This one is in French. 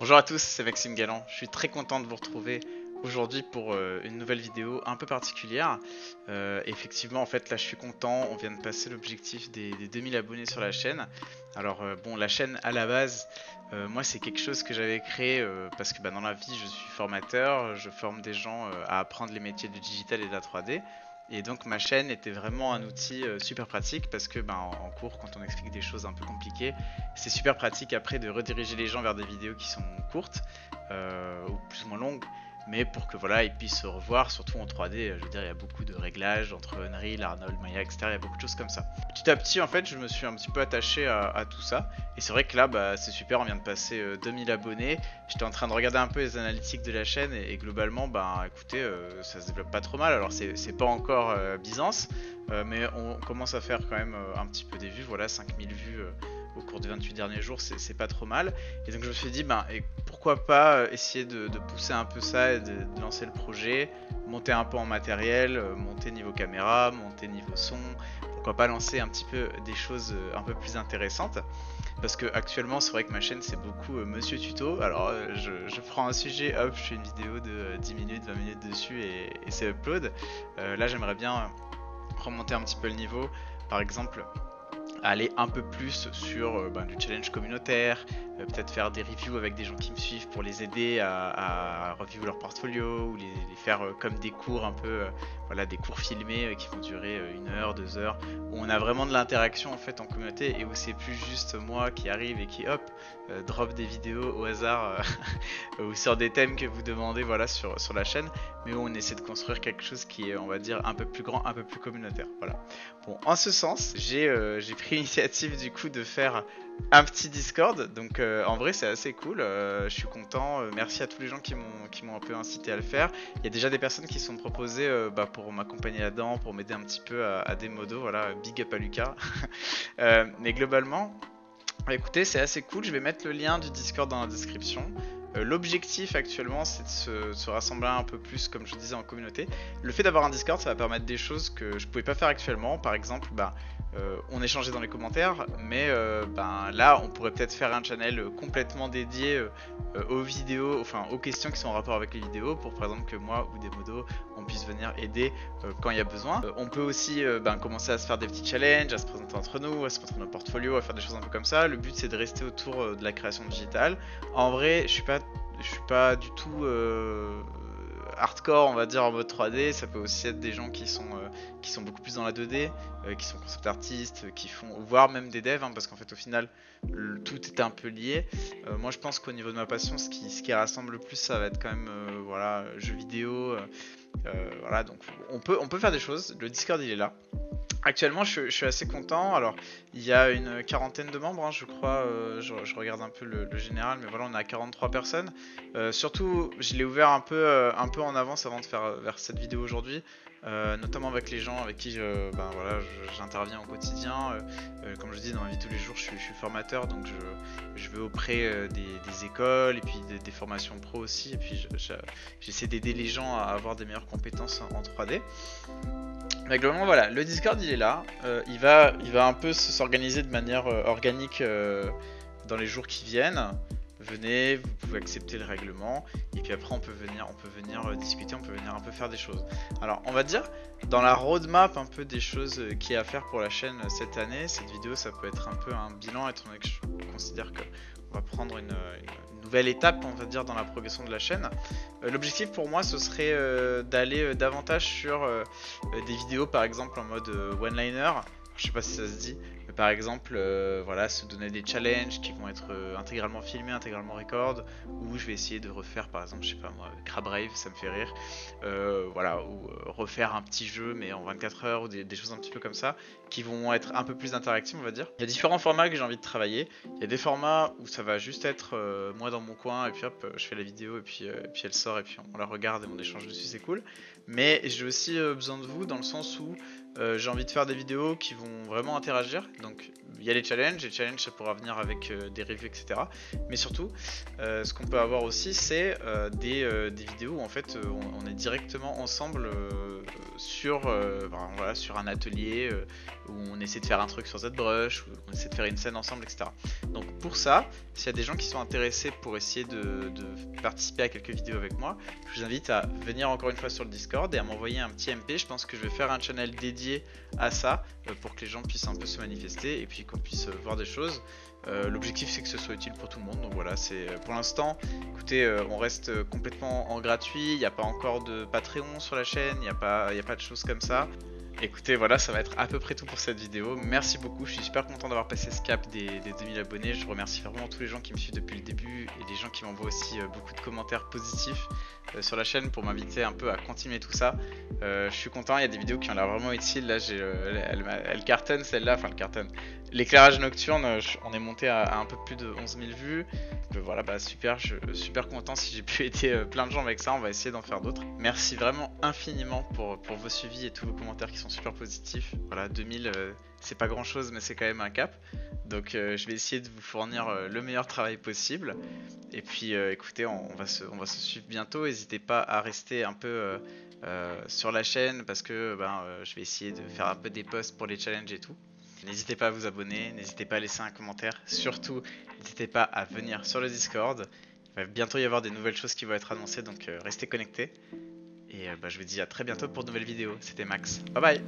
Bonjour à tous, c'est Maxime Galland. Je suis très content de vous retrouver aujourd'hui pour une nouvelle vidéo un peu particulière. Effectivement, en fait, là, je suis content. On vient de passer l'objectif des 2000 abonnés sur la chaîne. Alors, bon, la chaîne à la base, moi, c'est quelque chose que j'avais créé parce que dans la vie, je suis formateur. Je forme des gens à apprendre les métiers du digital et de la 3D. Et donc ma chaîne était vraiment un outil super pratique parce que en cours, quand on explique des choses un peu compliquées, c'est super pratique après de rediriger les gens vers des vidéos qui sont courtes ou plus ou moins longues, mais pour que voilà ils puissent se revoir, surtout en 3D. Je veux dire, il y a beaucoup de réglages entre Unreal, Arnold, Maya, etc. Il y a beaucoup de choses comme ça. Petit à petit, en fait, je me suis un petit peu attaché à tout ça. Et c'est vrai que là, c'est super, on vient de passer 2000 abonnés. J'étais en train de regarder un peu les analytiques de la chaîne et globalement, écoutez, ça se développe pas trop mal. Alors, c'est pas encore Byzance, mais on commence à faire quand même un petit peu des vues. Voilà, 5000 vues au cours des 28 derniers jours, c'est pas trop mal. Et donc je me suis dit, et pourquoi pas essayer de pousser un peu ça et de lancer le projet, monter un peu en matériel, monter niveau caméra, monter niveau son, pourquoi pas lancer un petit peu des choses un peu plus intéressantes. Parce que actuellement, c'est vrai que ma chaîne, c'est beaucoup Monsieur Tuto. Alors, je prends un sujet, hop, je fais une vidéo de 10 minutes, 20 minutes dessus et c'est upload. Là, j'aimerais bien remonter un petit peu le niveau. Par exemple, aller un peu plus sur du challenge communautaire, peut-être faire des reviews avec des gens qui me suivent pour les aider à review leur portfolio ou les faire comme des cours un peu, voilà, des cours filmés qui vont durer 1 heure, 2 heures, où on a vraiment de l'interaction en fait en communauté et où c'est plus juste moi qui arrive et qui hop drop des vidéos au hasard ou sur des thèmes que vous demandez voilà sur la chaîne, mais où on essaie de construire quelque chose qui est on va dire un peu plus grand, un peu plus communautaire. Voilà. Bon, en ce sens, j'ai pris l'initiative du coup de faire un petit Discord. Donc en vrai, c'est assez cool. Je suis content. Merci à tous les gens qui m'ont un peu incité à le faire. Il y a déjà des personnes qui se sont proposées pour m'accompagner là-dedans, pour m'aider un petit peu à des modos. Voilà, big up à Lucas. Mais globalement, écoutez, c'est assez cool. Je vais mettre le lien du Discord dans la description. L'objectif actuellement, c'est de se rassembler un peu plus, comme je disais, en communauté. Le fait d'avoir un Discord, ça va permettre des choses que je pouvais pas faire actuellement. Par exemple, on échangeait dans les commentaires, mais là, on pourrait peut-être faire un channel complètement dédié aux vidéos, enfin aux questions qui sont en rapport avec les vidéos, pour par exemple que moi ou des modos, on puisse venir aider quand il y a besoin. On peut aussi commencer à se faire des petits challenges, à se présenter entre nous, à se montrer notre portfolio, à faire des choses un peu comme ça. Le but, c'est de rester autour de la création digitale. En vrai, je suis pas du tout hardcore, on va dire, en mode 3D. Ça peut aussi être des gens qui sont beaucoup plus dans la 2D, qui sont concept artistes, qui font, voire même des devs, parce qu'en fait, au final, tout est un peu lié. Moi, je pense qu'au niveau de ma passion, ce qui rassemble le plus, ça va être quand même, voilà, jeux vidéo. Voilà, donc on peut faire des choses. Le Discord, il est là. Actuellement, je suis assez content. Alors, il y a une quarantaine de membres, je crois. Je regarde un peu le général, mais voilà, on a 43 personnes. Surtout, je l'ai ouvert un peu en avance avant de faire vers cette vidéo aujourd'hui, notamment avec les gens avec qui voilà, j'interviens au quotidien. Comme je dis, dans ma vie de tous les jours, je suis formateur, donc je vais auprès des écoles et puis des formations pro aussi. Et puis, j'essaie d'aider les gens à avoir des meilleures compétences en 3D. Mais globalement, voilà, le Discord il est là. Il va un peu s'organiser de manière organique dans les jours qui viennent. Venez, vous pouvez accepter le règlement, et puis après on peut venir discuter, on peut venir un peu faire des choses. Alors, on va dire, dans la roadmap un peu des choses qu'il y a à faire pour la chaîne cette année, cette vidéo ça peut être un peu un bilan, étant donné que je considère que on va prendre une nouvelle étape, on va dire, dans la progression de la chaîne. L'objectif pour moi, ce serait d'aller davantage sur des vidéos, par exemple en mode one-liner. Je sais pas si ça se dit, mais par exemple, voilà, se donner des challenges qui vont être intégralement filmés, intégralement record, ou je vais essayer de refaire, par exemple, je sais pas moi, Crab Rave, ça me fait rire, voilà, ou refaire un petit jeu mais en 24 heures, ou des choses un petit peu comme ça, qui vont être un peu plus interactives, on va dire. Il y a différents formats que j'ai envie de travailler. Il y a des formats où ça va juste être moi dans mon coin, et puis hop, je fais la vidéo, et puis elle sort, et puis on la regarde et on échange dessus, c'est cool. Mais j'ai aussi besoin de vous dans le sens où j'ai envie de faire des vidéos qui vont vraiment interagir. Donc il y a les challenges ça pourra venir avec des reviews, etc. Mais surtout, ce qu'on peut avoir aussi, c'est des vidéos où en fait on est directement ensemble sur, voilà, sur un atelier où on essaie de faire un truc sur ZBrush, où on essaie de faire une scène ensemble, etc. Donc pour ça, s'il y a des gens qui sont intéressés pour essayer de participer à quelques vidéos avec moi, je vous invite à venir encore une fois sur le Discord et à m'envoyer un petit MP. Je pense que je vais faire un channel dédié à ça pour que les gens puissent un peu se manifester et puis qu'on puisse voir des choses. L'objectif c'est que ce soit utile pour tout le monde, donc voilà, c'est pour l'instant, écoutez, on reste complètement en gratuit, il n'y a pas encore de Patreon sur la chaîne, il n'y a pas de choses comme ça. Écoutez, voilà, ça va être à peu près tout pour cette vidéo. Merci beaucoup, je suis super content d'avoir passé ce cap des 2000 abonnés. Je remercie vraiment tous les gens qui me suivent depuis le début et les gens qui m'envoient aussi beaucoup de commentaires positifs sur la chaîne pour m'inviter un peu à continuer tout ça. Je suis content, il y a des vidéos qui ont l'air vraiment utiles. Là, elle cartonne celle-là, enfin elle cartonne. L'éclairage nocturne, on est monté à un peu plus de 11 000 vues. Voilà, bah super, je suis super content si j'ai pu aider plein de gens avec ça. On va essayer d'en faire d'autres. Merci vraiment infiniment pour vos suivis et tous vos commentaires qui sont super positifs. Voilà, 2000, c'est pas grand chose, mais c'est quand même un cap. Donc je vais essayer de vous fournir le meilleur travail possible. Et puis écoutez, on va se suivre bientôt. N'hésitez pas à rester un peu sur la chaîne parce que je vais essayer de faire un peu des posts pour les challenges et tout. N'hésitez pas à vous abonner, n'hésitez pas à laisser un commentaire. Surtout, n'hésitez pas à venir sur le Discord. Il va bientôt y avoir des nouvelles choses qui vont être annoncées, donc restez connectés. Et je vous dis à très bientôt pour de nouvelles vidéos. C'était Max. Bye bye.